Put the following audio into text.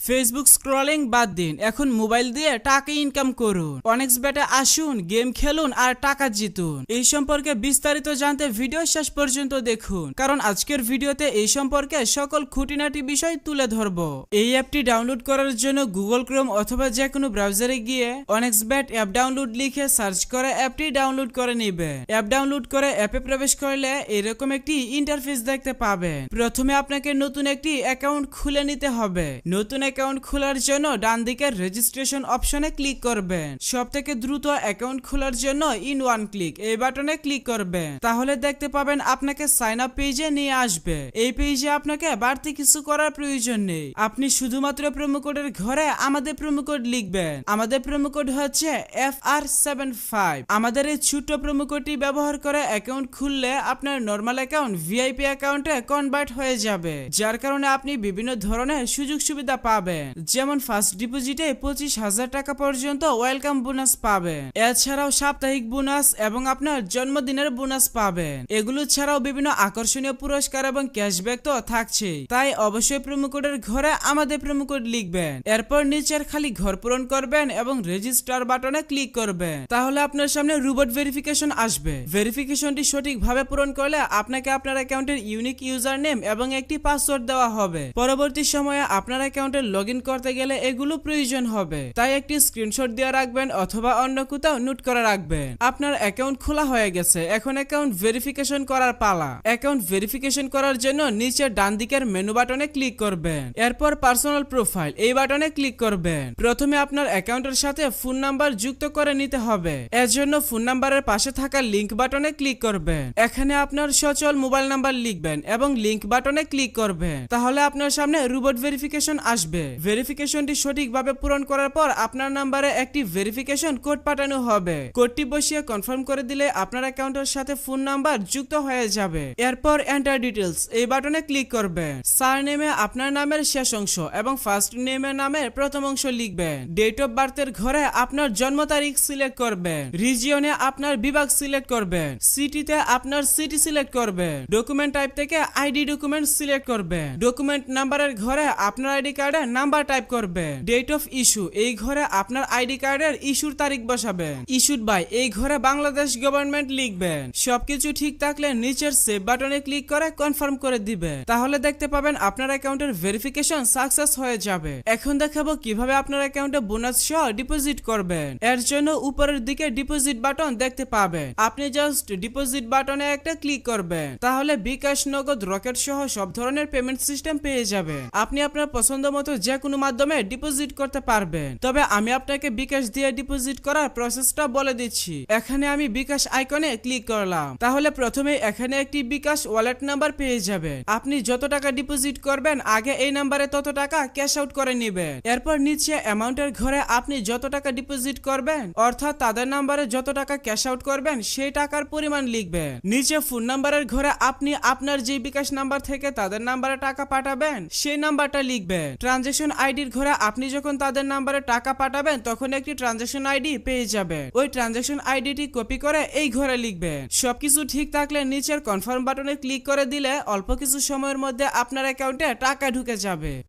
Facebook scrolling বাদ দিন, এখন মোবাইল দিয়ে টাকা ইনকাম করুন। অনেক্সবেটে আসুন, গেম খেলুন আর টাকা জিতুন। এই সম্পর্কে বিস্তারিত জানতে ভিডিও শেষ পর্যন্ত দেখুন, কারণ আজকের ভিডিওতে এই সম্পর্কে সকল খুঁটিনাটি বিষয় তুলে ধরব। এই অ্যাপটি ডাউনলোড করার জন্য গুগল ক্রোম অথবা যে কোনো ব্রাউজারে গিয়ে অনেক্সবেট অ্যাপ ডাউনলোড লিখে সার্চ করে অ্যাপটি ডাউনলোড করে নিবে। অ্যাপ ডাউনলোড করে অ্যাপে প্রবেশ করলে এরকম একটি ইন্টারফেস দেখতে পাবেন। প্রথমে আপনাকে নতুন একটি অ্যাকাউন্ট খুলে নিতে হবে। নতুন অ্যাকাউন্ট খোলার জন্য ডান দিকের রেজিস্ট্রেশন অপশনে ক্লিক করবেন। সবথেকে দ্রুত অ্যাকাউন্ট খোলার জন্য ইন ওয়ান ক্লিক এই বাটনে ক্লিক করবেন। তাহলে দেখতে পাবেন আপনাকে সাইন আপ পেজে নিয়ে আসবে। এই পেজে আপনাকে বাড়তি কিছু করার প্রয়োজন নেই। আপনি শুধুমাত্র প্রোমো কোডের ঘরে আমাদের প্রোমো কোড লিখবেন। আমাদের প্রোমো কোড হচ্ছে FR75। আমাদের এই ছোট্ট প্রোমো কোডটি ব্যবহার করে অ্যাকাউন্ট খুললে আপনার নরমাল অ্যাকাউন্ট ভিআইপি অ্যাকাউন্টে কনভার্ট হয়ে যাবে, যার কারণে আপনি বিভিন্ন ধরনের সুযোগ সুবিধা পাবেন। যেমন ফার্স্ট ডিপোজিটে 25,000 টাকা পর্যন্ত ওয়েলকাম বোনাস পাবেন। এছাড়াও সাপ্তাহিক বোনাস এবং আপনার জন্মদিনের বোনাস পাবেন। এগুলো ছাড়াও বিভিন্ন আকর্ষণীয় পুরস্কার এবং ক্যাশব্যাক তো থাকছে। তাই অবশ্যই প্রোমো কোডের ঘরে আমাদের প্রোমো কোড লিখবেন। এরপর নিচের খালি ঘর পূরণ করবেন এবং রেজিস্টার বাটনে ক্লিক করবেন। তাহলে আপনার সামনে রোবট ভেরিফিকেশন আসবে। ভেরিফিকেশনটি সঠিকভাবে পূরণ করলে আপনাকে আপনার অ্যাকাউন্টের ইউনিক ইউজার নেম এবং একটি পাসওয়ার্ড দেওয়া হবে। পরবর্তী সময়ে আপনার অ্যাকাউন্টে লগইন করতে গেলে এগুলো প্রয়োজন হবে, তাই একটি স্ক্রিনশট দিয়ে রাখবেন অথবা অন্য কোথাও নোট করে রাখবেন। আপনার অ্যাকাউন্ট খোলা হয়ে গেছে, এখন অ্যাকাউন্ট ভেরিফিকেশন করার পালা। অ্যাকাউন্ট ভেরিফিকেশন করার জন্য নিচে ডান দিকের মেনু বাটনে ক্লিক করবেন। এরপর পার্সোনাল প্রোফাইল এই বাটনে ক্লিক করবেন। প্রথমে আপনার অ্যাকাউন্টের সাথে ফোন নাম্বার যুক্ত করে নিতে হবে। এর জন্য ফোন নাম্বারের পাশে থাকা লিংক বাটনে ক্লিক করবেন। এখানে আপনার সচল মোবাইল নাম্বার লিখবেন এবং লিংক বাটনে ক্লিক করবেন। তাহলে আপনার সামনে রোবট ভেরিফিকেশন আসবে। ভেরিফিকেশনটি সঠিকভাবে পূরণ করার পর আপনার নাম্বারে একটি ভেরিফিকেশন কোড পাঠানো হবে। কোডটি বসিয়ে কনফার্ম করে দিলে আপনার অ্যাকাউন্টের সাথে ফোন নাম্বার যুক্ত হয়ে যাবে। এরপর এন্টার ডিটেইলস এই বাটনে ক্লিক করবেন। সারনেমে আপনার নামের শেষ অংশ এবং ফার্স্ট নেমের নামের প্রথম অংশ লিখবেন। ডেট অফ বার্থের ঘরে আপনার জন্ম তারিখ সিলেক্ট করবেন। রিজিয়নে আপনার বিভাগ সিলেক্ট করবেন। সিটিতে আপনার সিটি সিলেক্ট করবেন। ডকুমেন্ট টাইপ থেকে আইডি ডকুমেন্ট সিলেক্ট করবেন। ডকুমেন্ট নাম্বারের ঘরে আপনার আইডি কার্ডের নাম্বার টাইপ করবেন। ডেট অফ ইস্যু এই ঘরে আপনার আইডি কার্ডের ইস্যুর তারিখ বসাবেন। ইস্যুড বাই এই ঘরে বাংলাদেশ গভর্নমেন্ট লিখবেন। সবকিছু ঠিক থাকলে নিচের সেভ বাটনে ক্লিক করে কনফার্ম করে দিবেন। তাহলে দেখতে পাবেন আপনার অ্যাকাউন্টের ভেরিফিকেশন সাকসেস হয়ে যাবে। এখন দেখাবো কিভাবে আপনার অ্যাকাউন্টে বোনাস সহ ডিপোজিট করবেন। এর জন্য উপরের দিকে ডিপোজিট বাটন দেখতে পাবেন। আপনি জাস্ট ডিপোজিট বাটনে একটা ক্লিক করবেন। তাহলে বিকাশ, নগদ, রকেট সহ সব ধরনের পেমেন্ট সিস্টেম পেয়ে যাবেন। আপনি আপনার পছন্দ মতো যে কোনো মাধ্যমে ডিপোজিট করতে পারবেন। তবে আমি আপনাকে বিকাশ দিয়ে ডিপোজিট করার প্রসেসটা বলে দিচ্ছি। এখানে আমি বিকাশ আইকনে ক্লিক করলাম। তাহলে প্রথমে এখানে একটি বিকাশ ওয়ালেট নাম্বার পেয়ে যাবেন। আপনি যত টাকা ডিপোজিট করবেন আগে এই নাম্বারে তত টাকা ক্যাশ আউট করে নেবেন। এরপর নিচে অ্যামাউন্টের ঘরে আপনি যত টাকা ডিপোজিট করবেন অর্থাৎ তাদের নাম্বারে যত টাকা ক্যাশ আউট করবেন সেই টাকার পরিমাণ লিখবেন। নিচে ফোন নাম্বারের ঘরে আপনি আপনার যে বিকাশ নাম্বার থেকে তাদের নাম্বারে টাকা পাঠাবেন সেই নাম্বারটা লিখবেন। ট্রানজাকশন আইডির ঘরে আপনি যখন তাদের নাম্বারে টাকা পাঠাবেন তখন একটি ট্রানজাকশন আইডি পেয়ে যাবেন। ওই ট্রানজাকশন আইডিটি কপি করে এই ঘরে লিখবেন। সবকিছু ঠিক থাকলে নিচের কনফার্ম বাটনে ক্লিক করে দিলে অল্প কিছু সময়ের মধ্যে আপনার অ্যাকাউন্টে টাকা ঢুকে যাবে।